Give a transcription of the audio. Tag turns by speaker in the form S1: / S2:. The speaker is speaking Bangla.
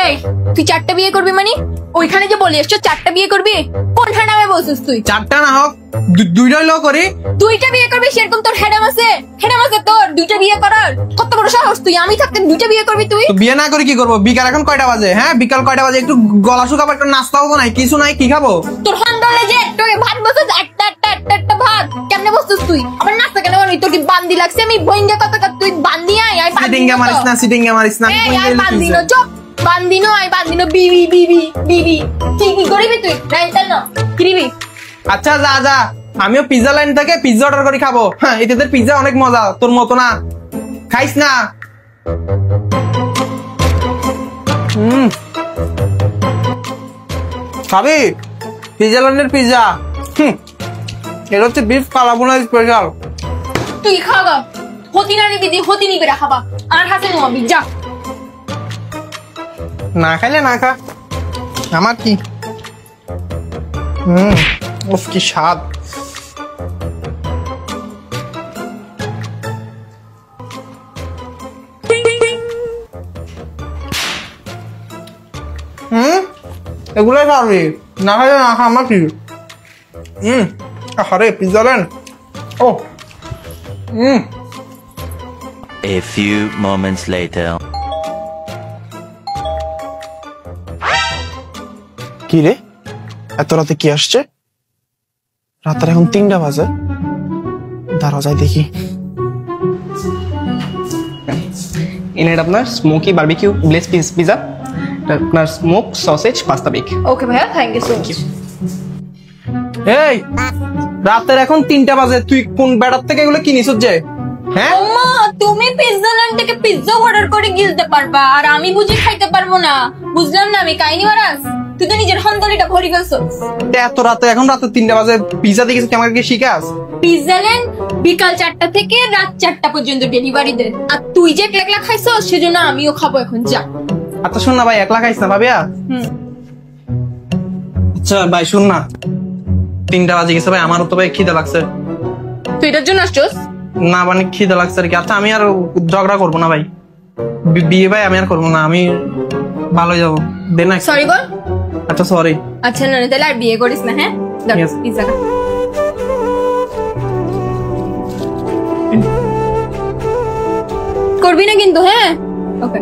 S1: এই তুই 4টা বিয়ে করবি মানে ওইখানে যে বলি এসছো 4টা বিয়ে করবি কোনটা নামে বলছিস তুই
S2: 4টা না হোক 2টা লো করি
S1: 2টা বিয়ে করবি সেরকম তোর হেডাম আছে তোর 2টা বিয়ে করার কত বড় সাহস তুই আমি থাকতে 2টা বিয়ে করবি তুই
S2: তো বিয়ে না করে কি করব বিকাল এখন কয়টা বাজে হ্যাঁ বিকাল কয়টা বাজে একটু গলা শুকাবো একটা নাস্তা হবো নাই কিছু নাই কি খাবো
S1: তোর হন্দলে যে তোকে ভাত বসছিস একটা ভাত কেমনে বসছিস তুই আবার নাস্তা কেন বানাবি তোর কি বান্দি লাগছে আমি বইঙ্গা কত তুই বান্দি আই
S2: সিটিং এ মারিস না
S1: এই বান্দিনো চুপ বান্দিনো আই বান্দিনো বিবি কি করবি তুই নাইতা না কিরিবি
S2: আচ্ছা যা যা আমিও পিজ্জা লাইন থেকে পিজ্জা অর্ডার করে খাবো হ্যাঁ এদের পিজ্জা অনেক মজা তোর মতো না খাইস না খাবি পিজ্জা লাইনের পিজ্জা এটা হচ্ছে বিফ কালাভুনা স্পেশাল
S1: তুই খাবা হতি না নিবি দি হতি নিবি রাখাবা আর হাসে নবি যা
S2: না খাইলে না খা আমার কি উফ কি স্বাদ এগুলোই খাবি না খাইলে না খা আমার কি আরে পিজ্জা লেন ও
S3: A few moments later.
S4: কি রে এত রাতে কি আসছে রাতের এখন 3টা বাজে দাঁড়া যাই দেখি
S5: ইনহেড আপনার স্মোকি বারবিকিউ গ্লেজ পিজা আপনার স্মোক সসেজ পাস্তা বেক
S1: ওকে ভাইয়া থ্যাংক ইউ সো মাচ
S2: এই রাতের এখন 3টা বাজে তুই কোন বেড়ার থেকে এগুলো কিনিস যে হ্যাঁ
S1: ওমা তুমি পিজ্জা ল্যান্ড থেকে পিজ্জা অর্ডার করে গিলতে পারবা আর আমি বুঝি খাইতে পারবো না বুঝলাম না আমি কাইনি মারাস তুই তো নিজের হন্তলিটা ভরি গেছস
S2: এত রাতে এখন রাতে 3টা বাজে পিজ্জা দিকে আমাকে কি শিখাস
S1: পিজ্জা ল্যান্ড বিকাল 4টা থেকে রাত 4টা পর্যন্ত ডেলিভারি দেয় আর তুই যে একলা খাইছস সেজন্য আমিও খাবো এখন যা
S2: আচ্ছা শুন না ভাই একলা খাইস না ভাবিয়া আচ্ছা ভাই শুন না 3টা বাজে গেছে ভাই আমারও তো ভাই খিদে লাগছে
S1: তুই এটার জন্য আসছস
S2: না মানে খিদে লাগছে আর কি আচ্ছা আমি আর ঝগড়া করবো না ভাই বিয়ে ভাই আমি আর করবো না আমি ভালো যাবো দে না
S1: সরি বল
S2: আচ্ছা সরি
S1: আচ্ছা না তাহলে আর বিয়ে করিস না হ্যাঁ
S2: Yes.
S1: পিজ্জা খা করবি না কিন্তু হ্যাঁ ওকে